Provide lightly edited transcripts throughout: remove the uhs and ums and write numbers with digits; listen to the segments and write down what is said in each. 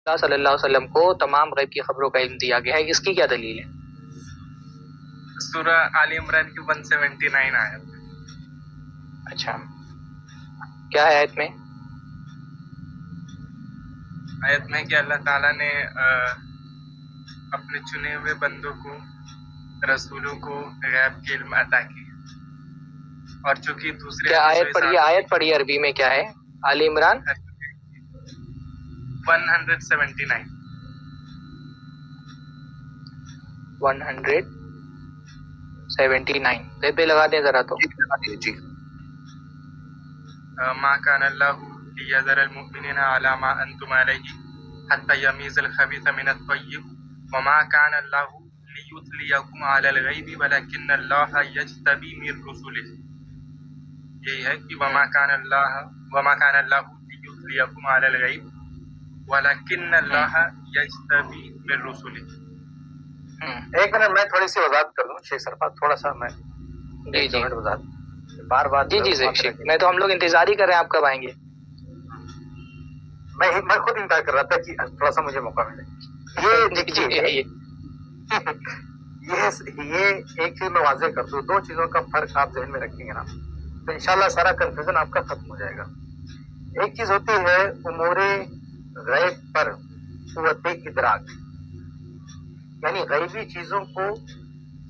اللہ صلی اللہ علیہ وسلم کو تمام غیب کی خبروں کا علم دیا گیا ہے، اس کی کیا دلیل ہے؟ سورہ آل عمران کی 179 آیت۔ اچھا، کیا ہے آیت میں؟ آیت میں کہ اللہ تعالیٰ نے اپنے چنے ہوئے بندوں کو، رسولوں کو غیب کے علم عطا کی، اور چونکہ دوسرے کیا آیت پڑھیے، آیت پڑھیے عربی میں کیا ہے؟ آل عمران 179۔ 179 پہ لگا دیں ذرا تو۔ جی ما كان الله ليذر المؤمنين على ما انتم عليه حتى يميز الخبيث من الطيب وما كان الله ليطلعكم على الغيب ولكن الله يجتبي من رسله۔ یہی ہے کہ وما كان الله ليطلعكم على الغيب ولكن الله يجتبي من رسله۔ ایک منٹ میں تھوڑی سی وضاحت کر دوں شیخ سرفا، تھوڑا سا میں جی جی وضاحت بار بار جی جی شیخ، میں تو ہم لوگ انتظار ہی کر رہے ہیں آپ کب آئیں گے۔ میں خود انتظار کر رہا تھا کہ تھوڑا سا مجھے موقع ملے۔ یہ دیکھیے یہ ایک چیز میں واضح کر دوں، دو چیزوں کا فرق آپ ذہن میں رکھیں گے نا تو انشاءاللہ سارا کنفیوژن آپ کا ختم ہو جائے گا۔ ایک چیز ہوتی ہے امور غیب پر قوت ادراک، یعنی غیبی چیزوں کو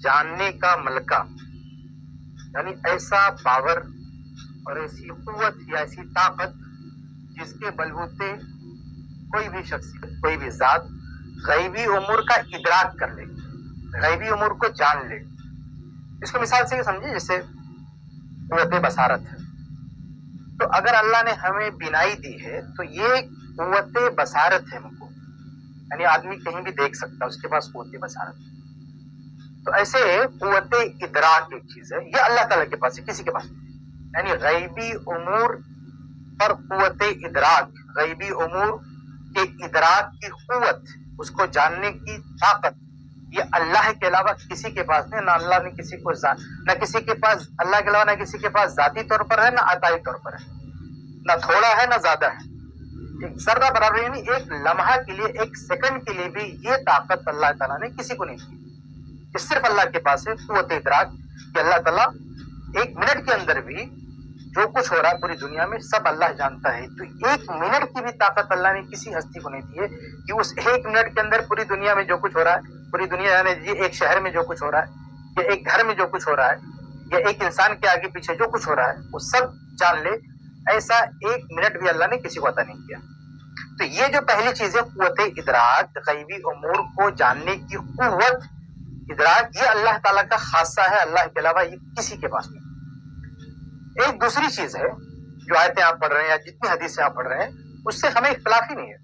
جاننے کا ملکہ، یعنی ایسا پاور اور ایسی قوت یا ایسی طاقت جس کے بلبوتے کوئی بھی شخص، کوئی بھی ذات غیبی امور کا ادراک کر لے، غیبی امور کو جان لے۔ اس کو مثال سے یہ سمجھے جیسے قوت بصارت ہے، تو اگر اللہ نے ہمیں بینائی دی ہے تو یہ قوت بصارت ہے ہم کو، یعنی آدمی کہیں بھی دیکھ سکتا ہے، اس کے پاس قوت بصارت۔ تو ایسے قوت ادراک ایک چیز ہے، یہ اللہ تعالیٰ کے پاس ہے، کسی کے پاس نہیں، یعنی غیبی امور پر قوت ادراک، غیبی امور کے ادراک کی قوت، اس کو جاننے کی طاقت، یہ اللہ کے علاوہ کسی کے پاس نہیں۔ نہ اللہ نے کسی کو نہ کسی کے پاس، اللہ کے علاوہ نہ کسی کے پاس ذاتی طور پر ہے، نہ عطائی طور پر ہے، نہ تھوڑا ہے نہ زیادہ ہے، ایک ذرہ برابر، یعنی ایک لمحہ کے لیے، ایک سیکنڈ کے لیے بھی یہ طاقت اللہ تعالیٰ نے کسی کو نہیں دی۔ یہ صرف اللہ کے پاس ہے قوت ادراک کہ اللہ تعالیٰ ایک منٹ کے اندر بھی جو کچھ ہو رہا ہے پوری دنیا میں سب اللہ جانتا ہے۔ تو ایک منٹ کی بھی طاقت اللہ نے کسی ہستی کو نہیں دی ہے کہ اس ایک منٹ کے اندر پوری دنیا میں جو کچھ ہو رہا ہے، پوری دنیا یعنی یہ ایک شہر میں جو کچھ ہو رہا ہے، یا ایک گھر میں جو کچھ ہو رہا ہے، یا ایک انسان کے آگے پیچھے جو کچھ ہو رہا ہے وہ سب جان لے، ایسا ایک منٹ بھی اللہ نے کسی کو عطا نہیں کیا۔ تو یہ جو پہلی چیز ہے قوت ادراک، غیبی امور کو جاننے کی قوت ادراک، یہ اللہ تعالیٰ کا خاصہ ہے، اللہ کے علاوہ یہ کسی کے پاس نہیں۔ ایک دوسری چیز ہے جو آیتیں آپ پڑھ رہے ہیں یا جتنی حدیثیں آپ پڑھ رہے ہیں اس سے ہمیں اختلاف ہی نہیں ہے۔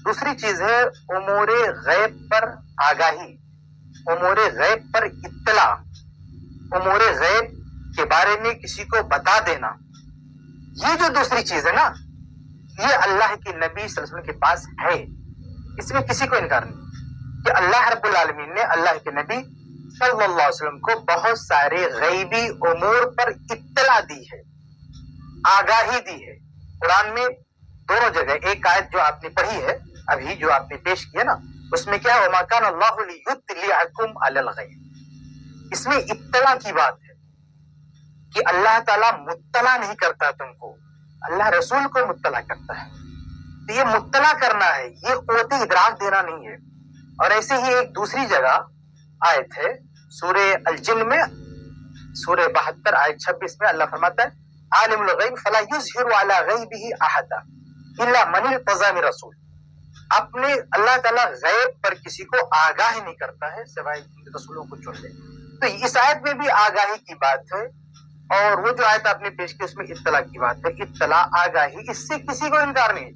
دوسری چیز ہے امور غیب پر آگاہی، امور غیب پر اطلاع، امور غیب کے بارے میں کسی کو بتا دینا، یہ جو دوسری چیز ہے نا، یہ اللہ کے نبی صلی اللہ علیہ وسلم کے پاس ہے، اس میں کسی کو انکار نہیں کہ اللہ رب العالمین نے اللہ کے نبی صلی اللہ علیہ وسلم کو بہت سارے غیبی امور پر اطلاع دی ہے، آگاہی دی ہے۔ قرآن میں دونوں جگہ، ایک آیت جو آپ نے پڑھی ہے ابھی، جو آپ نے پیش کیا نا، اس میں کیا ہے وَمَا كَانَ اللَّهُ لِيُطْلِعَكُمْ عَلَى الْغَيْبِ، اس میں اطلاع کی بات ہے کہ اللہ تعالیٰ مطلع نہیں کرتا تم کو، اللہ رسول کو مطلع کرتا ہے۔ تو یہ مطلع کرنا ہے، یہ قوت ادراک دینا نہیں ہے۔ اور ایسے ہی ایک دوسری جگہ آیت ہے سورہ الجن میں، سورہ 72 آیت 26 میں اللہ فرماتا ہے عالم الغیب فلا یظہر علی غیبہ احدا الا من ارتضی من رسول، اپنے اللہ تعالیٰ غیب پر کسی کو آگاہ نہیں کرتا ہے سوائے رسولوں کو چن لے۔ تو اس آیت میں بھی آگاہی کی بات ہے، اور وہ جو آیت آپ نے پیش کی اس میں اطلاع کی بات ہے، اطلاع، آگاہی، اس سے کسی کو انکار نہیں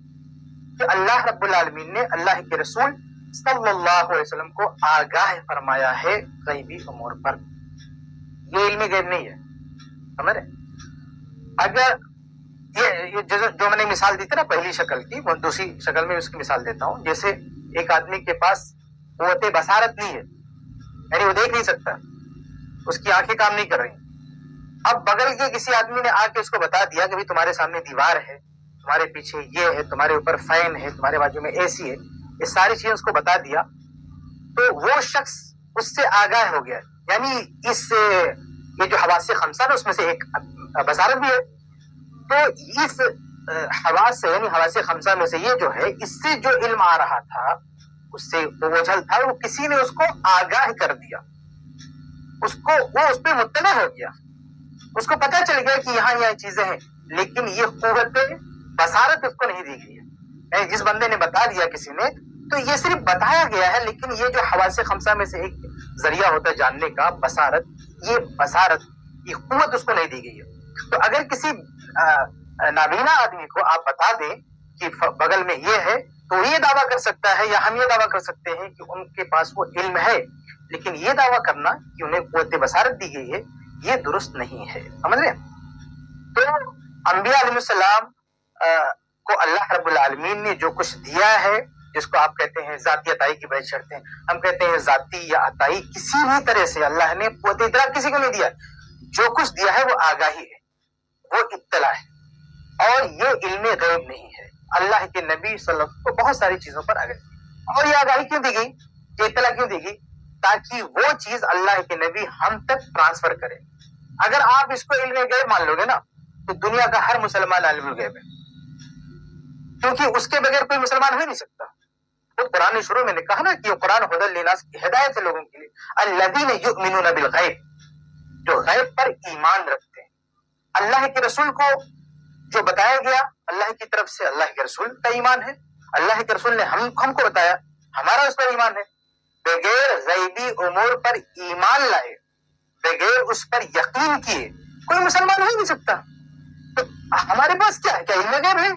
کہ اللہ رب العالمین نے اللہ کے رسول صلی اللہ علیہ وسلم کو آگاہ فرمایا ہے غیبی امور پر، یہ علم غیب نہیں ہے، سمجھ رہے؟ اگر یہ جو میں نے مثال دی تھی نا پہلی شکل کی، وہ دوسری شکل میں اس کی مثال دیتا ہوں۔ جیسے ایک آدمی کے پاس قوت بصارت نہیں ہے، یعنی وہ دیکھ نہیں سکتا، اس کی آنکھیں کام نہیں کر رہی، اب بغل کے کسی آدمی نے آ کے اس کو بتا دیا کہ تمہارے سامنے دیوار ہے، تمہارے پیچھے یہ ہے، تمہارے اوپر فین ہے، تمہارے بازو میں اے سی ہے، یہ ساری چیزیں اس کو بتا دیا تو وہ شخص اس سے آگاہ ہو گیا. یعنی یہ جو حواس خمسہ نا اس میں سے ایک بصارت بھی ہے. تو اس حواس سے یعنی حواس خمسہ میں سے یہ جو ہے اس سے جو علم آ رہا تھا اس سے وہ وجل تھا, وہ کسی نے اس کو آگاہ کر دیا, وہ اس پہ مطلع ہو گیا, اس کو پتہ چل گیا کہ یہاں چیزیں ہیں, لیکن یہ قوت بصارت اس کو نہیں دی گئی ہے. جس بندے نے بتا دیا کسی نے تو یہ صرف بتایا گیا ہے, لیکن یہ جو حواس خمسہ میں سے ایک ذریعہ ہوتا ہے جاننے کا بصارت, یہ قوت اس کو نہیں دی گئی ہے. تو اگر کسی نابینا آدمی کو آپ بتا دیں کہ بغل میں یہ ہے تو یہ دعویٰ کر سکتا ہے, یا ہم یہ دعویٰ کر سکتے ہیں کہ ان کے پاس وہ علم ہے, لیکن یہ دعویٰ کرنا کہ انہیں قوت بصارت دی گئی ہے یہ درست نہیں ہے. سمجھ رہے ہیں؟ تو انبیاء علیہ السلام کو اللہ رب العالمین نے جو کچھ دیا ہے, جس کو آپ کہتے ہیں ذاتی عطائی کی بحث کرتے ہیں, ہم کہتے ہیں ذاتی یا عطائی, کسی بھی طرح سے اللہ نے قوت ادراک کسی کو نہیں دیا. جو کچھ دیا ہے وہ آگاہی ہے, وہ اطلاع ہے, اور یہ علم غیب نہیں ہے. اللہ کے نبی صلی اللہ علیہ وسلم کو بہت ساری چیزوں پر آگاہی, اور یہ آگاہی کیوں دی گئی, یہ اطلاع کیوں دی گئی, تاکہ وہ چیز اللہ کے نبی ہم تک ٹرانسفر کرے. اگر آپ اس کو علم غیب مان لو گے نا تو دنیا کا ہر مسلمان عالم الغیب ہے, کیونکہ اس کے بغیر کوئی مسلمان ہو ہی نہیں سکتا. تو قرآن نے شروع میں نے کہا نا کہ یہ قرآن ہدی للناس کی ہدایت ہے لوگوں کے لیے. الذین یؤمنون بالغیب, جو غیب پر ایمان رکھتے ہیں. اللہ کے رسول کو جو بتایا گیا اللہ کی طرف سے, اللہ کے رسول کا ایمان ہے, اللہ کے رسول نے ہم کو بتایا, ہمارا اس پر ایمان ہے. بغیر غیبی امور پر ایمان لائے, بغیر اس پر یقین کیے کوئی مسلمان ہو ہی نہیں سکتا. تو ہمارے پاس کیا ہے, کیا علم غیب ہے؟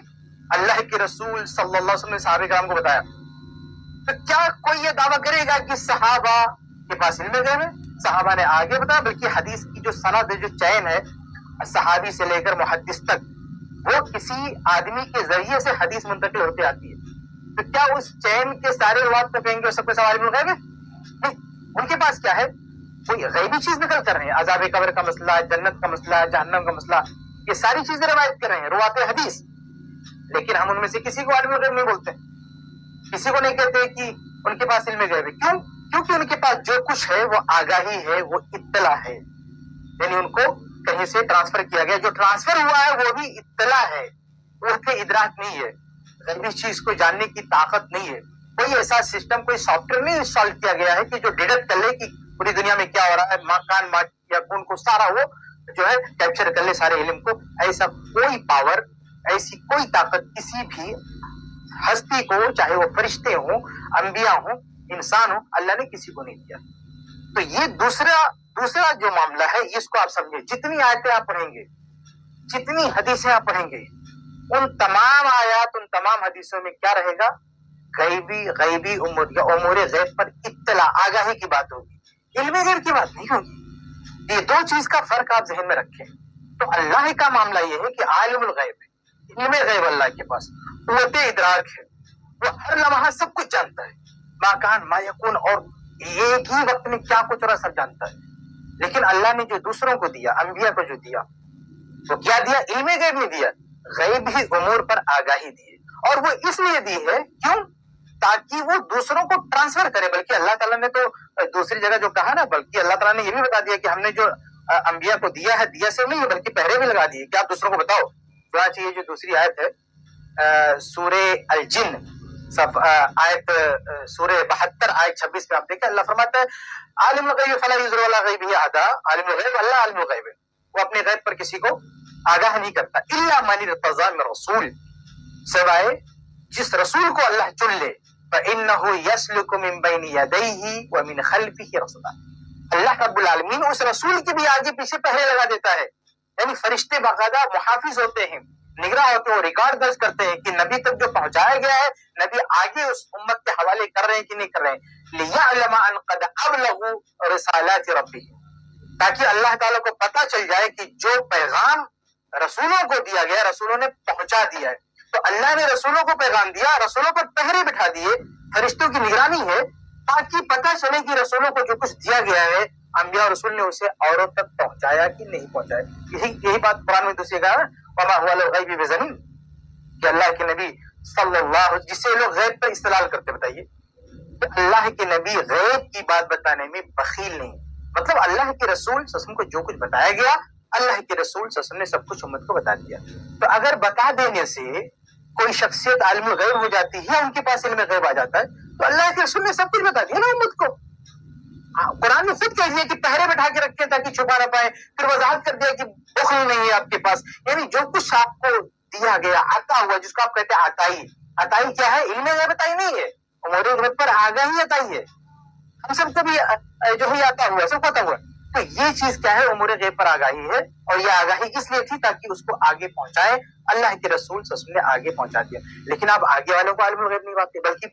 اللہ کے رسول صلی اللہ علیہ وسلم نے صحابہ کرام کو بتایا. تو کیا کوئی یہ دعویٰ کرے گا کہ صحابہ کے پاس علم غیب ہے؟ صحابہ نے آگے بتایا, بلکہ حدیث کی جو سند ہے, جو چین ہے صحابی سے لے کر محدث تک, وہ کسی آدمی کے ذریعے سے حدیث منتقل ہوتے آتی ہے. تو کیا اس چین کے سارے روات کو کہیں گے سب کے سوال غیب ہے؟ نہیں. ان کے پاس کیا ہے, کوئی غیبی چیز نکل کر رہے ہیں, عذاب قبر کا مسئلہ, جنت کا مسئلہ, جہنم کا مسئلہ, یہ ساری چیزیں روایت کر رہے ہیں روات حدیث. لیکن ہم ان میں سے کسی کو عالم الغیب نہیں بولتے, کسی کو نہیں کہتے کہ ان کے پاس علم غیب ہے. کیوں؟ کیونکہ ان کے پاس جو کچھ ہے وہ آگاہی ہے, وہ اطلاع ہے, یعنی ان کو کہیں سے ٹرانسفر کیا گیا, جو ٹرانسفر ہوا ہے وہ بھی اطلاع ہے, وہ کہ ادراک نہیں ہے. غیبی چیز کو جاننے کی طاقت نہیں ہے. کوئی ایسا سسٹم, کوئی سافٹ ویئر نہیں انسٹال کیا گیا ہے کہ جو ڈیٹیکٹ کر لے کہ پوری دنیا میں کیا ہو رہا ہے, ماں کان ماں یا کون کو سارا وہ جو ہے کیپچر کر لے سارے علم کو. ایسا کوئی پاور, ایسی کوئی طاقت کسی بھی ہستی کو, چاہے وہ فرشتے ہوں, انبیاء ہوں, انسان ہوں, اللہ نے کسی کو نہیں دیا. تو یہ دوسرا جو معاملہ ہے اس کو آپ سمجھیں. جتنی آیتیں آپ پڑھیں گے, جتنی حدیثیں آپ پڑھیں گے, ان تمام آیات, ان تمام حدیثوں میں کیا رہے گا, غیبی امور یا امور غیب پر اطلاع, آگاہی کی بات ہوگی, علم غیب کی بات نہیں ہوگی. یہ دو چیز کا فرق آپ ذہن میں رکھیں. تو اللہ کا معاملہ یہ ہے کہ عالم الغیب ہے, علم غیب اللہ کے پاس, قوت ادراک ہے, وہ ہر لمحہ سب کچھ جانتا ہے, ما کان ما یکون, اور ایک ہی وقت میں کیا کچھ رہا سب جانتا ہے. لیکن اللہ نے جو دوسروں کو دیا, انبیاء کو جو دیا, وہ کیا دیا, علم غیب نہیں دیا, غیبی امور پر آگاہی دی ہے. اور وہ اس لیے دی ہے کیوں, تاکہ وہ دوسروں کو ٹرانسفر کرے. بلکہ اللہ تعالیٰ نے تو دوسری جگہ جو کہا نا, بلکہ اللہ تعالیٰ نے یہ بھی بتا دیا کہ ہم نے جو انبیاء کو دیا ہے, دیا سے نہیں ہے بلکہ پہرے بھی لگا دیے کہ آپ دوسروں کو بتاؤ. چنانچہ یہ جو دوسری آیت ہے سورہ الجن, آیت سورہ 72 آیت 26 میں آپ دیکھیں, اللہ فرماتا ہے عالم الغیب فلا یظہر علی غیبہ احدا. عالم الغیب, اللہ عالم الغیب ہے, وہ اپنے غیب پر کسی کو آگاہ نہیں کرتا. الا من ارتضی من رسول, سوائے جس رسول کو اللہ چن لے. فانہ یسلک من بین یدیہ ومن خلفہ رصدا. اللہ رب العالمین اس رسول کے بھی آگے پیچھے پہرے لگا دیتا ہے. یعنی فرشتے باقاعدہ محافظ ہوتے ہیں, نگراں ہوتے ہیں, وہ ریکارڈ درج کرتے ہیں کہ نبی تک جو پہنچایا گیا ہے, نبی آگے اس امت کے حوالے کر رہے ہیں کہ نہیں کر رہے ہیں. لِيَعْلَمَ أَنْ قَدْ أَبْلَغُوا رِسَالَاتِ رَبِّهِمْ, تاکہ اللہ تعالیٰ کو پتہ چل جائے کہ جو پیغام رسولوں کو دیا گیا رسولوں نے پہنچا دیا ہے. تو اللہ نے رسولوں کو پیغام دیا, رسولوں پر پہرے بٹھا دیے, فرشتوں کی نگرانی ہے, تاکہ پتہ چلے کہ رسولوں کو جو کچھ دیا گیا ہے انبیاء اور رسول نے اسے اوروں تک پہنچایا کہ نہیں پہنچایا. یہی بات قرآن میں دوسری کہا وما هو الغیب بضنین, کہ اللہ کے نبی صلی اللہ، جس سے لوگ غیب پر استدلال کرتے، بتائیے کہ اللہ کے نبی غیب کی بات بتانے میں بخیل نہیں، مطلب اللہ کے رسول صلی اللہ علیہ وسلم کو جو کچھ بتایا گیا اللہ کے رسول صلی اللہ علیہ وسلم نے سب کچھ امت کو بتا دیا. تو اگر بتا دینے سے کوئی شخصیت عالم الغیب ہو جاتی ہے، ان کے پاس علم غیب آ جاتا ہے، تو اللہ کے رسول نے سب کچھ بتا دیا نا امت کو. قرآن نے خود کہہ دیا کہ پہرے بٹھا کے رکھے تاکہ چھپا نہ پائے، پھر وضاحت کر دیا کہ بخل نہیں ہے آپ کے پاس. یعنی جو کچھ آپ کو دیا گیا عطا ہوا، جس کو آپ کہتے ہیں عطائی، عطائی کیا ہے؟ علم غیب عطائی نہیں ہے، امور غیب پر آگاہی عطائی ہے. ہم سب کو بھی جو ہے آتا ہوا، سب کو آتا ہوا. تو یہ چیز کیا ہے؟ امور غیب پر آگاہی ہے، اور یہ آگاہی اس لیے تھی تاکہ اس کو آگے پہنچائے. اللہ کے رسول صلی اللہ علیہ وسلم نے آگے پہنچا دیا. لیکن اب آگے والوں کو عالم الغیب نہیں مانتے، بلکہ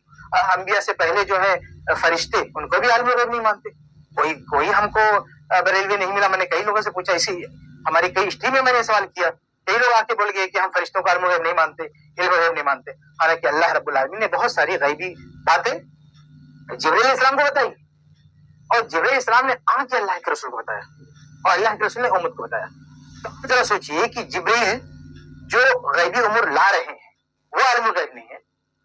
انبیاء سے پہلے جو ہے فرشتے، ان کو بھی عالم الغیب نہیں مانتے. کوئی ہم کو بریلوی نہیں ملا. میں نے کئی لوگوں سے پوچھا، اسی ہماری کئی اسٹریم میں نے سوال کیا، کئی لوگ آ کے بول گئے کہ ہم فرشتوں کا عالم الغیب نہیں مانتے، علم غیب نہیں مانتے. حالانکہ اللہ رب العالمین نے بہت ساری غیبی باتیں جبرائیل علیہ السلام کو بتائی، اور جبرائیل علیہ السلام نے آ کے اللہ کے رسول کو بتایا، اور اللہ کے رسول نے امت کو بتایا. تو آپ ذرا سوچئے کہ جبرائیل جو غیبی امور لا رہے ہیں وہ عالم الغیب نہیں ہے،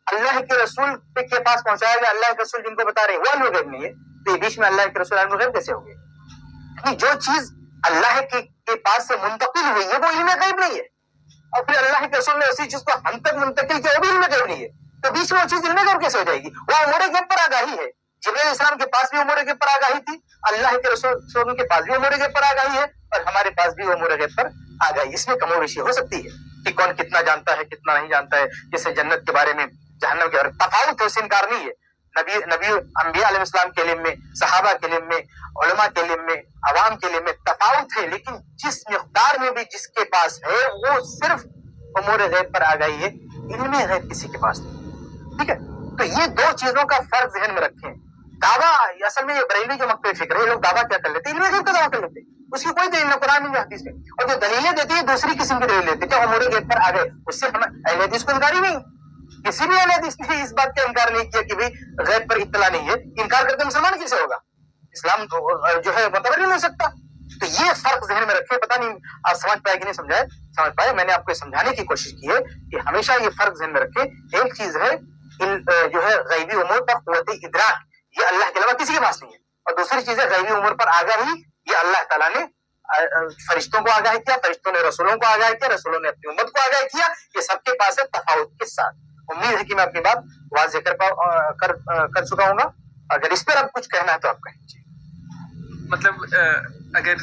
اللہ کے رسول کے پاس پہنچایا گیا اللہ کے رسول جن کو بتا رہے ہیں وہ عالم الغیب نہیں ہے. تو یہ بیچ میں اللہ کے رسول عالم الغیب کیسے ہو گئے؟ یعنی جو چیز اللہ کے پاس سے منتقل ہوئی ہے وہ علم غیب نہیں ہے، اور پھر اللہ کے رسول نے اسی چیز کو ہم تک منتقل کیا وہ بھی علم غیب نہیں ہے. تو بیچ میں وہ چیز علم غیب کیسے ہو جائے گی؟ وہ امور غیب پر آگاہی ہے. جبرائیل علیہ السلام کے پاس بھی امور غیب پر آگاہی تھی، اللہ کے رسول کے پاس بھی امور غیب پر آگاہی ہے، اور ہمارے پاس بھی امور غیب پر آگاہی. اس میں کم و بیشی ہو سکتی ہے کہ کون کتنا جانتا ہے کتنا نہیں جانتا ہے. جیسے جنت کے بارے میں، جہنم کے بارے میں تفاوت ہے، اس سے انکار نہیں ہے. نبی انبیاء علیہ السلام کے علم میں، صحابہ کے علم میں، علماء کے علم میں، عوام کے علم میں تفاوت ہے، لیکن جس مقدار میں بھی جس کے پاس ہے وہ صرف امور غیب پر آگاہی ہے، علم غیب کسی کے پاس نہیں. ٹھیک ہے؟ تو یہ دو چیزوں کا فرق ذہن میں رکھیں. دعویٰ اصل میں یہ بریلوی جو مکتب فکر ہے، یہ لوگ دعویٰ کیا کر لیتے ہیں؟ علم غیب کا دعویٰ کر لیتے ہیں، اس کی کوئی دلیل نہ قرآن میں حدیث میں. اور جو دلیلیں دیتے ہیں دوسری قسم کی دلیل دیتے ہیں کہ امور غیب پر آ گئے. اس سے اہل حدیث کو انکار ہی نہیں، کسی بھی اہل حدیث نے اس بات کا انکار نہیں کیا کہ بھئی غیب پر اطلاع نہیں ہے. انکار کرتے مسلمان کیسے ہوگا؟ اسلام جو ہے معتبر نہیں ہو سکتا. تو یہ فرق ذہن میں رکھے. پتہ نہیں آپ سمجھ پائے کہ نہیں سمجھ پائے. میں نے آپ کو سمجھانے کی کوشش کی ہے کہ ہمیشہ یہ فرق ذہن میں رکھے. ایک چیز ہے جو ہے غیبی امور پر قوت ادراک، یہ اللہ کے علاوہ کسی کے پاس نہیں ہے. اور دوسری چیز ہے غیبی امور پر آگاہی، یہ اللہ تعالیٰ نے فرشتوں کو آگاہ کیا، فرشتوں نے رسولوں کو آگاہ کیا، رسولوں نے اپنی امت کو آگاہ کیا. یہ سب کے پاس ہے تفاوت کے ساتھ. امید ہے کہ میں اپنی بات واضح کر چکا ہوں گا. اگر اس پر آپ کچھ کہنا ہے تو آپ کہیں. مطلب اگر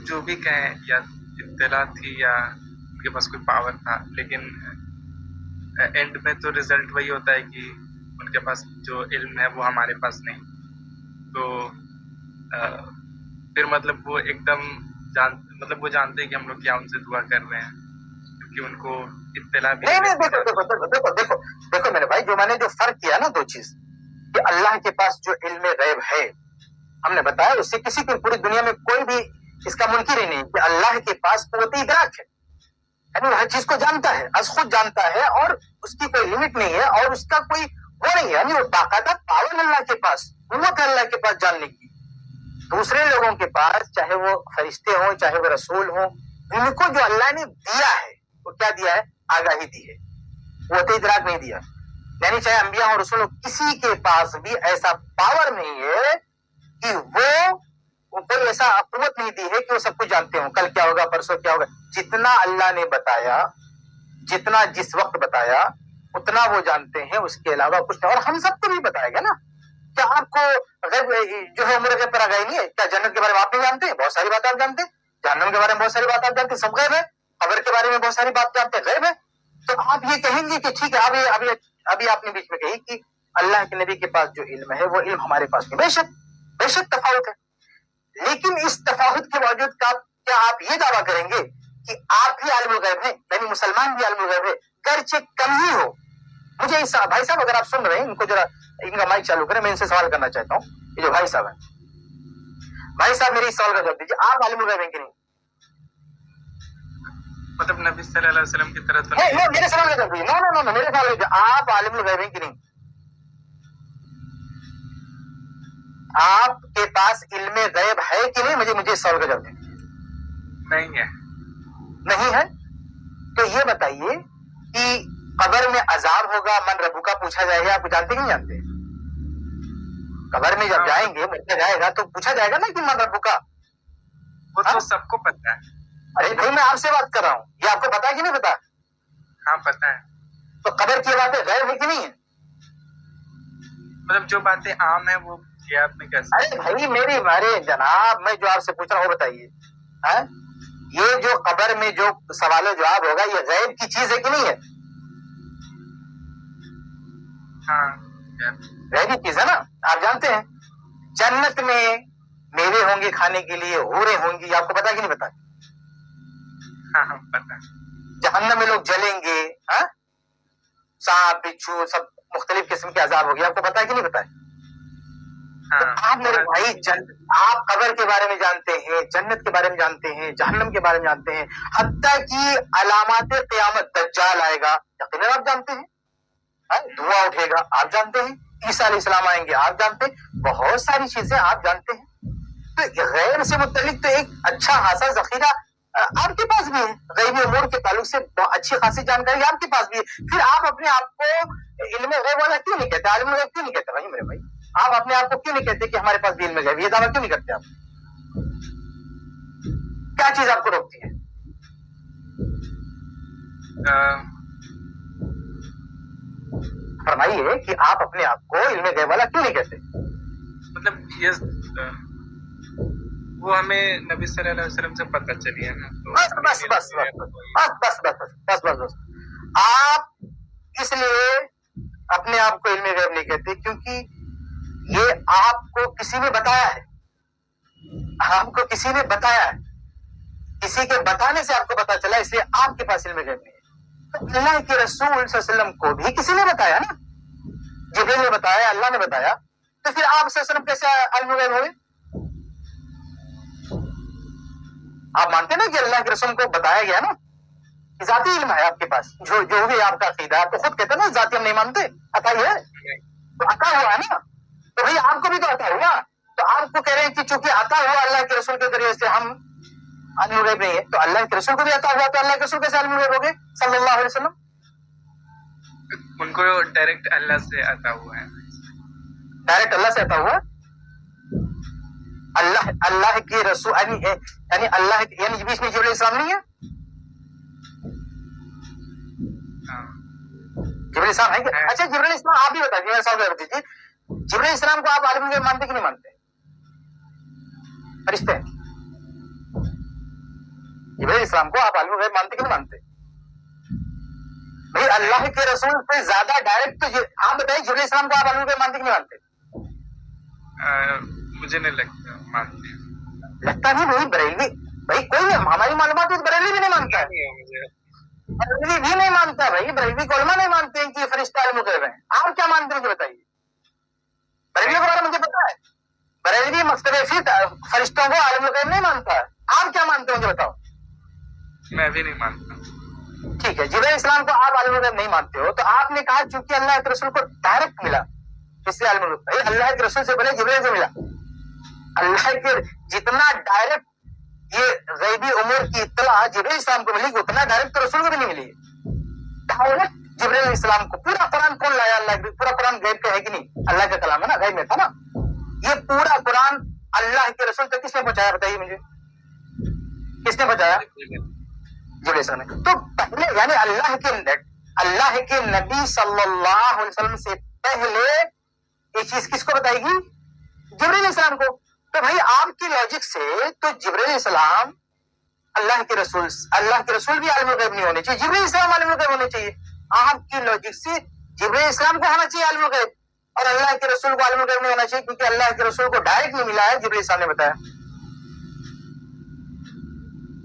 جو بھی کہیں، یا اطلاع تھی یا ان کے پاس کوئی پاور تھا، لیکن اینڈ میں تو رزلٹ وہی ہوتا ہے کہ ان کے پاس جو علم ہے وہ ہمارے پاس نہیں. تو پھر وہ ایک دم وہ جانتے ہیں کہ ہم لوگ کیا ان سے دعا کر رہے ہیں، کیونکہ ان کو اطلاع بھی نہیں. دیکھو میرے بھائی، جو میں نے جو فرق کیا نا دو چیز، کہ اللہ کے پاس جو علم غیب ہے ہم نے بتایا، اس سے کسی کو پوری دنیا میں کوئی بھی اس کا منکر ہی نہیں کہ اللہ کے پاس قوت ادراک ہے. یعنی وہ ہر چیز کو جانتا ہے، از خود جانتا ہے، اور اس کی کوئی لمٹ نہیں ہے، اور اس کا کوئی وہ نہیں ہے. یعنی وہ باقاعدہ پاور اللہ کے پاس، قوت اللہ کے پاس جاننے کی. دوسرے لوگوں کے پاس چاہے وہ فرشتے ہوں چاہے وہ رسول ہوں، ان کو جو اللہ نے دیا ہے وہ کیا دیا ہے؟ آگاہی دی ہے، قوت ادراک نہیں دیا. یعنی چاہے انبیاء اور رسول، کسی کے پاس بھی ایسا پاور نہیں ہے کہ وہ کوئی ایسا قوت نہیں دی ہے کہ وہ سب کچھ جانتے ہوں، کل کیا ہوگا پرسوں کیا ہوگا. جتنا اللہ نے بتایا، جتنا جس وقت بتایا اتنا وہ جانتے ہیں، اس کے علاوہ کچھ نہیں. اور ہم سب کو بھی بتایا گیا نا. کیا آپ کو غیب جو ہے امور غیب پر آگاہی نہیں ہے؟ کیا جنت کے بارے میں آپ نہیں جانتے؟ بہت ساری باتیں آپ جانتے ہیں. جہنم کے بارے میں بہت ساری بات آپ جانتے ہیں، سب غیب ہے. قبر کے بارے میں بہت ساری بات جانتے ہیں، غیب ہے. تو آپ یہ کہیں گے کہ ٹھیک ہے، ابھی آپ نے بیچ میں کہی کہ اللہ کے نبی کے پاس جو علم ہے وہ علم ہمارے پاس نہیں. بے شک تفاوت ہے، لیکن اس تفاوت کے باوجود کیا آپ یہ دعویٰ کریں گے کہ آپ بھی عالم الغیب ہیں؟ یعنی مسلمان بھی عالم الغیب ہے، گرچہ کم ہی ہو. مجھے بھائی صاحب اگر آپ سن رہے ہیں، ان کو ذرا ان کا مائک چالو کریں، میں ان سے سوال کرنا چاہتا ہوں. یہ جو بھائی صاحب ہیں، بھائی صاحب میرے اس سوال کا جواب دیجیے، آپ عالم الغیب ہیں کہ نہیں؟ نبی صلی اللہ علیہ وسلم کی طرح تو نہیں. میرے سوال کا جواب دیجیے. نو میرے سوال کا، آپ عالم الغیب ہیں کہ نہیں؟ آپ کے پاس علم غیب ہے کہ نہیں؟ مجھے اس سوال کا جواب دیجیے. نہیں ہے. نہیں ہے. تو یہ بتائیے کہ قبر میں عذاب ہوگا, من ربک پوچھا جائے گا, آپ جانتے کہ نہیں جانتے؟ قبر میں جب جائیں گے مر جائے گا تو پوچھا جائے گا نا کہ من ربک. وہ تو سب کو پتا ہے. ارے بھائی میں آپ سے بات کر رہا ہوں, یہ آپ کو پتا ہے کہ نہیں پتا؟ ہاں پتا ہے. تو قبر کی باتیں غیر ہے کہ نہیں ہے؟ مطلب جو باتیں عام ہیں وہ غیب میں کیسے؟ ارے بھائی میرے جناب, میں جو آپ سے پوچھ رہا ہوں وہ بتائیے, یہ جو قبر میں جو سوال و جواب ہوگا یہ غیب کی چیز ہے کہ نہیں ہے؟ ہاں غیبی چیز ہے نا. آپ جانتے ہیں جنت میں میوے ہوں گے کھانے کے لیے, حوریں ہوں گی, آپ کو پتا کہ نہیں پتا؟ ہاں پتا ہے. جہنم میں لوگ جلیں گے, سانپ بچھو سب مختلف قسم کے عذاب ہوگی, آپ کو پتا ہے کہ نہیں پتا ہے؟ آپ میرے بھائی آپ قبر کے بارے میں جانتے ہیں, جنت کے بارے میں جانتے ہیں, جہنم کے بارے میں جانتے ہیں, حتیٰ کہ علامات قیامت دجال آئے گا یقیناً آپ جانتے ہیں, دھواں اٹھے گا آپ جانتے ہیں, عیسیٰ علیہ السلام آئیں گے آپ جانتے ہیں, بہت ساری چیزیں آپ جانتے ہیں. تو غیب سے متعلق تو ایک اچھا خاصا ذخیرہ آپ کے پاس بھی ہے, غیبی امور کے تعلق سے اچھی خاصی جانکاری آپ کے پاس بھی ہے. پھر آپ اپنے آپ کو علم غیب والا کیوں نہیں کہتے, عالم غیب کیوں نہیں کہتے بھائی میرے بھائی؟ آپ اپنے آپ کو کیوں نہیں کہتے کہ ہمارے پاس بھی علم غیب, یہ دعویٰ کیوں نہیں کرتے آپ؟ کیا چیز آپ کو روکتی ہے؟ فرمائیے کہ آپ اپنے آپ کو علم غیب والا کیوں نہیں کہتے؟ مطلب یہ وہ ہمیں نبی صلی اللہ علیہ وسلم سے پتہ چلی ہے نا. بس بس بس بس بس بس بس بس بس آپ اس لیے اپنے آپ کو علم غیب نہیں کہتے کیونکہ یہ آپ کو کسی نے بتایا ہے, آپ کو کسی نے بتایا ہے, کسی کے بتانے سے آپ کو پتا چلا, اس لیے آپ کے پاس علم غیب نہیں ہے. تو اللہ کے رسول صلی اللہ علیہ وسلم کو بھی کسی نے بتایا نا, جبریل نے بتایا, اللہ نے بتایا, تو پھر آپ صلی اللہ علیہ وسلم کیسے علم غیب ہوئے؟ آپ مانتے ہیں نا کہ اللہ کے رسول کو بتایا گیا نا, ذاتی علم ہے آپ کے پاس, جو بھی آپ کا عقیدہ, آپ تو خود کہتے ہیں نا ذاتی ہم نہیں مانتے, عطا ہی ہے, تو عطا ہوا ہے نا, تو بھائی آپ کو بھی تو عطا ہوا, تو آپ کو کہہ رہے ہیں کہ چونکہ عطا ہوا اللہ کے رسول کے ذریعے سے ہم علم غیب نہیں ہے, تو اللہ کے رسول کو بھی عطا ہوا, تو اللہ کے رسول کیسے علم غیب ہو گئے صلی اللہ علیہ وسلم؟ ان کو ڈائریکٹ اللہ سے عطا ہوا ہے. ڈائریکٹ اللہ سے عطا ہوا, اللہ کے رسول یعنی اللہ یعنی بیچ میں جبریل السلام نہیں ہے, جبریل السلام ہے کہ اچھا جبریل السلام آپ بھی بتائیے, میرے ساتھ بتا دیجیے, جبریل السلام کو آپ عالم غیب مانتے کہ نہیں مانتے؟ فرشتے جبریل السلام کو آپ عالم غیب مانتے کہ نہیں مانتے؟ بھائی اللہ کے رسول سے زیادہ ڈائریکٹ تو آپ بتائیے جبریل السلام کو آپ عالم غیب مانتے کہ نہیں مانتے؟ مجھے نہیں لگتا مانتے. لگتا نہیں بھائی, بریلوی بھائی کوئی نہیں, ہماری معلومات بریلوی بھی نہیں مانتا ہے, بریلوی بھی نہیں مانتا بھائی, بریلوی کو علماء نہیں مانتے ہیں کہ یہ فرشتہ عالم غیب ہیں. آپ کیا مانتے ہیں مجھے بتائیے, بریلوی کے بارے میں مجھے پتا ہے, بریلوی مختلف فرشتوں کو عالم غیب نہیں مانتا ہے. آپ کیا مانتے ہیں مجھے بتاؤ؟ میں بھی نہیں مانتا. ٹھیک ہے, جبریل السلام کو آپ عالم غیب نہیں مانتے ہو, تو آپ نے کہا چونکہ اللہ کے رسول کو ڈائریکٹ ملا اس سے عالم غیب, اللہ کے رسول سے بولے جبریل سے ملا, اللہ کے جتنا ڈائریکٹ یہ غیبی امور کی اطلاع جبریل السلام کو ملی, اتنا ڈائریکٹ رسول کو بھی نہیں ملی. ڈائریکٹ جبریل السلام کو پورا قرآن کون لایا؟ اللہ, پورا قرآن غیب کا ہے کہ نہیں؟ اللہ کا کلام ہے نا, غیب میں تھا نا. یہ پورا قرآن اللہ کے رسول تک کس نے پہنچایا بتائیے مجھے, کس نے پہنچایا؟ جبریل السلام نے. تو پہلے یعنی اللہ کے نبی صلی اللہ علیہ وسلم سے پہلے یہ چیز کس کو بتائے گی؟ جبریل السلام کو. تو بھائی آپ کی لاجک سے تو جبریل السلام اللہ کے رسول بھی عالم الغیب نہیں ہونے چاہیے, جبریل السلام عالم الغیب ہونے چاہیے. آپ کی لاجک سے جبریل السلام کو ہونا چاہیے عالم الغیب, اور اللہ کے رسول کو عالم الغیب نہیں ہونا چاہیے, کیونکہ اللہ کے رسول کو ڈائریکٹ نہیں ملا ہے, جبریل السلام نے بتایا.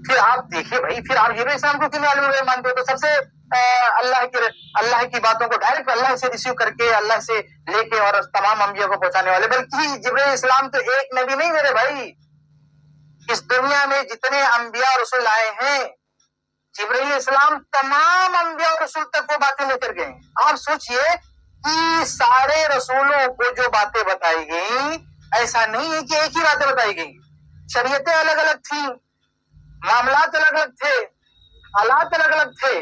پھر آپ دیکھیے بھائی, پھر آپ جبریل السلام کو کیوں عالم الغیب مانتے ہو؟ تو سب سے اللہ کی باتوں کو ڈائریکٹ اللہ سے ریسیو کر کے, اللہ سے لے کے اور تمام انبیاء کو پہنچانے والے. بلکہ جبریل السلام تو ایک نبی نہیں میرے بھائی, اس دنیا میں جتنے انبیاء رسول آئے ہیں جبریل السلام تمام انبیاء رسول تک وہ باتیں لے کر گئے. آپ سوچئے کہ سارے رسولوں کو جو باتیں بتائی گئیں, ایسا نہیں ہے کہ ایک ہی باتیں بتائی گئیں, شریعتیں الگ الگ تھیں, معاملات الگ الگ تھے, حالات الگ الگ تھے.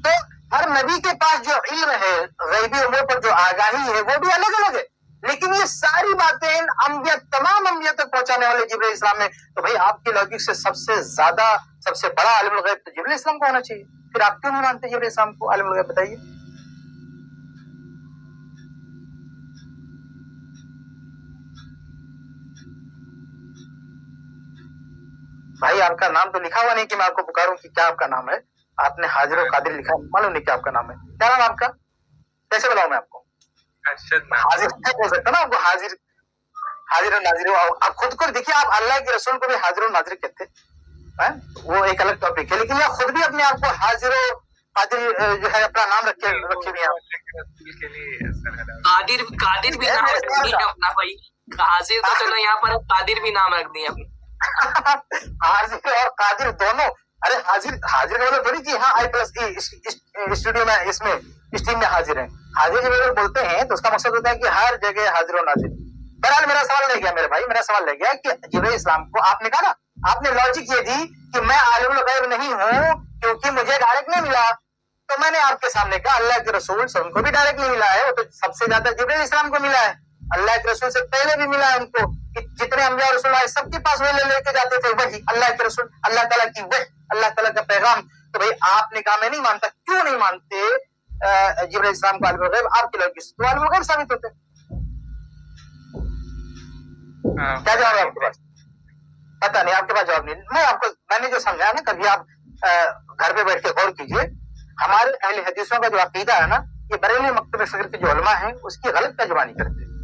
تو ہر نبی کے پاس جو علم ہے غیبی امور پر جو آگاہی ہے وہ بھی الگ الگ ہے، لیکن یہ ساری باتیں ان انبیاء تمام انبیاء تک پہنچانے والے جبرائیل اسلام ہے. تو بھائی آپ کی لاجک سے سب سے زیادہ سب سے بڑا عالم الغیب تو جبرائیل اسلام کو ہونا چاہیے، پھر آپ کیوں نہیں مانتے جبرائیل اسلام کو عالم الغیب؟ بتائیے. بھائی آپ کا نام تو لکھا ہوا نہیں کہ میں آپ کو پکاروں کہ کیا آپ کا نام ہے. آپ نے حاضر و قادر لکھا ہے، معلوم نہیں کیا آپ کا نام ہے. کیا نام ہے آپ کا؟ کیسے بتاؤں میں آپ کو؟ ارشد نام. حاضر نہیں بول سکتا نا آپ کو، حاضر و ناظر. آپ خود کو دیکھیے، آپ اللہ کے رسول کو بھی حاضر و ناظر کہتے ہیں، وہ ایک الگ ٹاپک ہے، لیکن یہ خود بھی اپنے آپ کو حاضر و قادر جو ہے اپنا نام رکھے ہوئے ہیں. کے لیے قادر بھی نام رکھ دیے اپنا بھائی. حاضر تو چلو یہاں پر قادر بھی نام رکھ دیے اپنے. حاضر اور قادر دونوں. ارے حاضر کا مطلب تھوڑی کہ ہاں آئی پلس اسٹوڈیو میں اس میں اس ٹیم میں حاضر ہیں. حاضر جب لوگ بولتے ہیں تو اس کا مقصد ہوتا ہے کہ ہر جگہ حاضر و ناظر. بہرحال میرا سوال رہ گیا میرے بھائی، میرا سوال رہ گیا کہ جبرائیل اسلام کو آپ نے کہا نا، آپ نے لاجک یہ دی کہ میں عالم الغیب نہیں ہوں کیونکہ مجھے ڈائریکٹ نہیں ملا. تو میں نے آپ کے سامنے کہا اللہ کے رسول سے ان کو بھی ڈائریکٹ نہیں ملا ہے، وہ تو سب سے زیادہ جبرائیل اسلام کو ملا ہے. اللہ کے رسول سے پہلے بھی ملا ہے ان کو، کہ جتنے انبیاء رسول آئے سب کے پاس وہی لے کے جاتے تھے، وہی اللہ کے رسول، اللہ تعالیٰ کی وحی، اللہ تعالیٰ کا پیغام. تو بھائی آپ نے کہا میں نہیں مانتا، کیوں نہیں مانتے جبرائیل اسلام کو عالم الغیب؟ آپ کے لوگ تو عالم الغیب ثابت ہوتے. کیا جواب ہے آپ کے پاس؟ پتا نہیں، آپ کے پاس جواب نہیں. میں نے جو سمجھا نا، کبھی آپ گھر پہ بیٹھ کے غور کیجیے. ہمارے اہل حدیثوں کا جو عقیدہ ہے نا، یہ بریلوی مکتب فکر کے جو علماء ہیں اس کی غلط ترجمانی کرتے ہیں.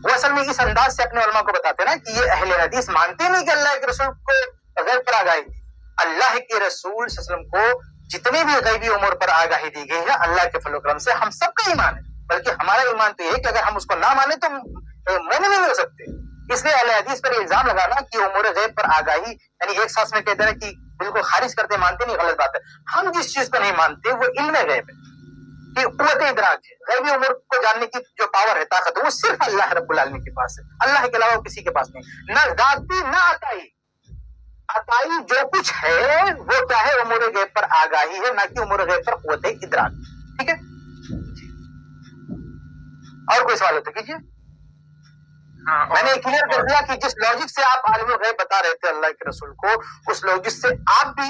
وہ اصل میں اس انداز سے اپنے علماء کو بتاتے ہیں نا کہ یہ اہل حدیث مانتے نہیں کہ اللہ کے رسول کو غیب پر آگاہی دی. اللہ کے رسول صلی اللہ علیہ وسلم کو جتنے بھی غیبی امور پر آگاہی دی گئی ہے اللہ کے فضل و کرم سے ہم سب کا ایمان ہے. بلکہ ہمارا ایمان تو یہ ہے کہ اگر ہم اس کو نہ مانیں تو مومن نہیں ہو سکتے. اس لیے اہل حدیث پر الزام لگانا کہ امور غیب پر آگاہی یعنی ایک سانس میں کہتے ہیں کہ بالکل خارج کرتے مانتے نہیں، غلط بات ہے. ہم جس چیز کو نہیں مانتے وہ علم غیب ہے، کہ قوت ادراک ہے. غیبی امور کو جاننے کی جو پاور ہے، طاقت ہے، وہ صرف اللہ رب العالمین کے پاس ہے. اللہ کے علاوہ کسی کے پاس نہیں. نہ ذاتی نہ عطائی. عطائی جو کچھ ہے وہ کیا ہے؟ امور غیب پر آگاہی ہے، نہ کہ امور غیب پر قوت ادراک. ٹھیک ہے جی. اور کوئی سوال ہوتا کیجیے. میں نے کلیئر کر دیا کہ جس لاجک سے آپ عالم الغیب بتا رہے تھے اللہ کے رسول کو، اس لاجک سے آپ بھی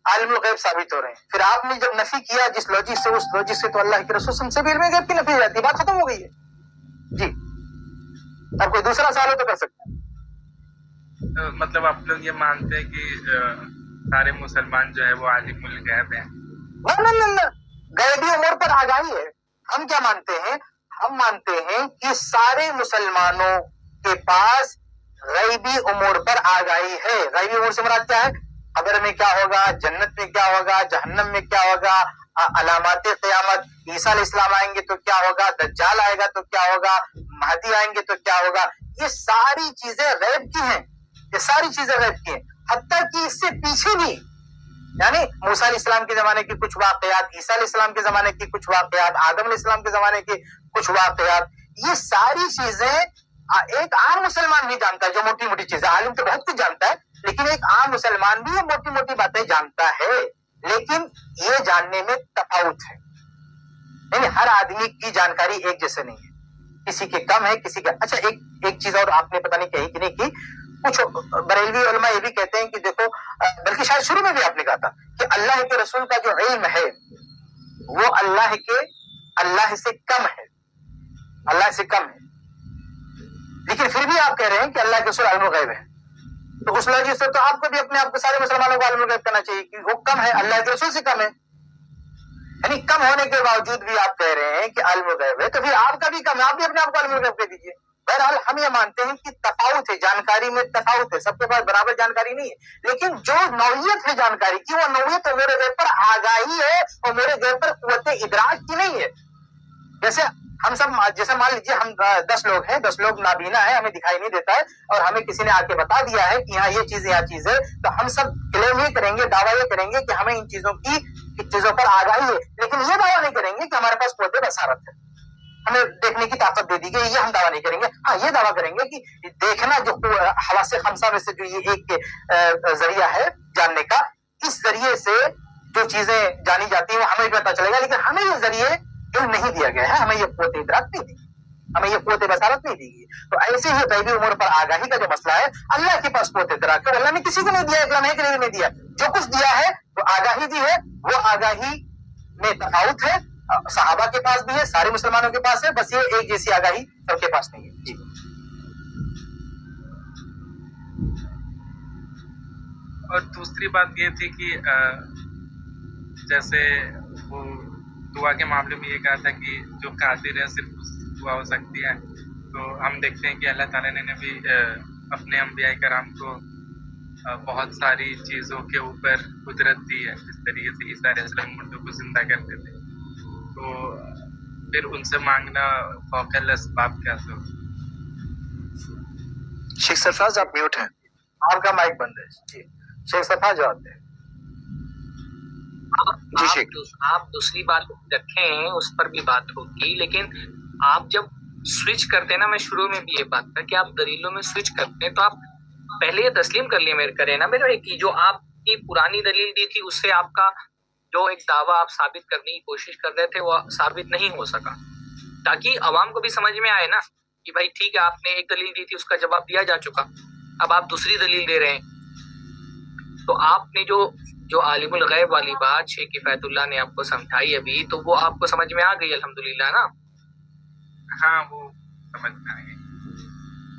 عالم الغیب ثابت ہو رہے ہیں. پھر آپ نے جب نفی کیا جس لاجک سے، اس لاجک سے تو اللہ کے رسول سے بھی علم غیب کی نفی ہو جاتی ہے، بات ختم ہو گئی ہے. جی اب کوئی دوسرا سوال ہو تو کر سکتے ہیں. مطلب آپ لوگ یہ مانتے ہیں کہ سارے مسلمان جو ہے وہ عالم الغیب ہیں؟ نہ غیبی امور پر آگاہی ہے. ہم کیا مانتے ہیں؟ ہم مانتے ہیں کہ سارے مسلمانوں کے پاس غیبی امور پر آگاہی ہے. غیبی امور سے مراد کیا ہے؟ قبر میں کیا ہوگا، جنت میں کیا ہوگا، جہنم میں کیا ہوگا، علامات قیامت، عیسیٰ علیہ السلام آئیں گے تو کیا ہوگا، دجال آئے گا تو کیا ہوگا، مہدی آئیں گے تو کیا ہوگا. یہ ساری چیزیں غیب کی ہیں، یہ ساری چیزیں غیب کی ہیں. حتیٰ کہ اس سے پیچھے بھی یعنی موسیٰ علیہ السلام کے زمانے کے کچھ واقعات، عیسیٰ علیہ السلام کے زمانے کے کچھ واقعات، آدم علیہ السلام کے زمانے کے کچھ واقعات، یہ ساری چیزیں ایک عام مسلمان نہیں جانتا. جو موٹی موٹی چیزیں، عالم تو بہت کچھ جانتا ہے، لیکن ایک عام مسلمان بھی یہ موٹی موٹی باتیں جانتا ہے. لیکن یہ جاننے میں تفاوت ہے، یعنی ہر آدمی کی جانکاری ایک جیسے نہیں ہے. کسی کے کم ہے، کسی کے اچھا. ایک چیز اور آپ نے پتہ نہیں کہی کہ نہیں کی، کچھ بریلوی علماء یہ بھی کہتے ہیں کہ دیکھو، بلکہ شاید شروع میں بھی آپ نے کہا تھا کہ اللہ کے رسول کا جو علم ہے وہ اللہ سے کم ہے، اللہ سے کم ہے. لیکن پھر بھی آپ کہہ رہے ہیں کہ اللہ کے رسول عالم الغیب ہے. تو اس وجہ سے تو آپ کو بھی اپنے آپ کو، سارے مسلمانوں کو عالم الغیب کرنا چاہیے کہ وہ کم ہے، اللہ کے رسول سے کم ہے. یعنی کم ہونے کے باوجود بھی آپ کہہ رہے ہیں کہ عالم الغیب ہے، تو پھر آپ کا بھی کم ہے، آپ بھی اپنے آپ کو عالم الغیب کہہ دیجیے. بہرحال ہم یہ مانتے ہیں کہ تفاوت ہے، جانکاری میں تفاوت ہے، سب کے پاس برابر جانکاری نہیں ہے. لیکن جو نوعیت ہے جانکاری کی، وہ نوعیت امور غیب پر آگاہی ہے، امور غیب پر قوت ادراک کی نہیں ہے. جیسے ہم سب، جیسے مان لیجیے ہم 10 لوگ ہیں، 10 لوگ نابینا ہیں، ہمیں دکھائی نہیں دیتا ہے، اور ہمیں کسی نے آ کے بتا دیا ہے کہ ہاں یہ چیز ہے، تو ہم سب کلیم یہ کریں گے، دعویٰ یہ کریں گے کہ ہمیں ان چیزوں پر آگاہی ہے. لیکن یہ دعویٰ نہیں کریں گے کہ ہمارے پاس قوت بصارت ہے، ہمیں دیکھنے کی طاقت دے دی گئی، یہ ہم دعویٰ نہیں کریں گے. ہاں یہ دعویٰ کریں گے کہ دیکھنا جو حواس خمسہ میں سے جو یہ ایک ذریعہ ہے جاننے کا، اس ذریعے سے جو چیزیں جانی جاتی ہیں وہ ہمیں پتہ چلے گا، لیکن ہمیں یہ ذریعے علم نہیں دیا گیا ہے، ہمیں یہ قوت ادراک نہیں دی، ہمیں یہ قوت بصارت نہیں دی گئی. تو ایسے ہی غیبی امور پر آگاہی کا جو مسئلہ ہے، اللہ کے پاس قوت ادراک ہے، اللہ نے کسی کو نہیں دیا، ایک لمحے کے لیے نہیں دیا. جو کچھ دیا ہے وہ آگاہی دی ہے، وہ آگاہی میں تفاوت ہے، صحابہ کے پاس بھی ہے، سارے مسلمانوں کے پاس ہے، بس یہ ایک جیسی آگاہی سب کے پاس نہیں ہے. جی اور دوسری بات یہ تھی کہ جیسے وہ دعا کے معاملے میں یہ کہا تھا کہ جو قادر ہے صرف اس کی دعا ہو سکتی ہے. تو ہم دیکھتے ہیں کہ اللہ تعالیٰ نے بھی اپنے انبیاء کرام کو بہت ساری چیزوں کے اوپر قدرت دی ہے، جس طریقے سے عیسیٰ علیہ السلام مردوں کو زندہ کرتے تھے. تو پھر ان سے مانگنا فوق الاسباب کیسے ہو؟ شیخ سرفراز آپ میوٹ ہیں، آپ کا مائک بند ہے. جی شیخ سرفراز جواب دیں. جی شیخ. آپ دوسری بات رکھیں، اس پر بھی بات ہوگی، لیکن آپ جب سوئچ کرتے ہیں نا، میں شروع میں بھی یہ بات تھا کہ آپ دلیلوں میں سوئچ کرتے ہیں تو آپ پہلے یہ تسلیم کر لیے کریں نا میرے کہ جو آپ کی پرانی دلیل دی تھی اس سے آپ کا جو ایک دعویٰ آپ ثابت کرنے کی کوشش کر رہے تھے وہ ثابت نہیں ہو سکا، تاکہ عوام کو بھی سمجھ میں آئے نا کہ بھائی ٹھیک ہے آپ نے ایک دلیل دی تھی اس کا جواب دیا جا چکا، اب آپ دوسری دلیل دے رہے ہیں. تو آپ نے جو عالم الغیب والی بات شیخ کفایت اللہ نے آپ کو سمجھائی ابھی، تو وہ آپ کو سمجھ میں آ گئی الحمدللہ نا؟ ہاں وہ سمجھ میں آ گئی.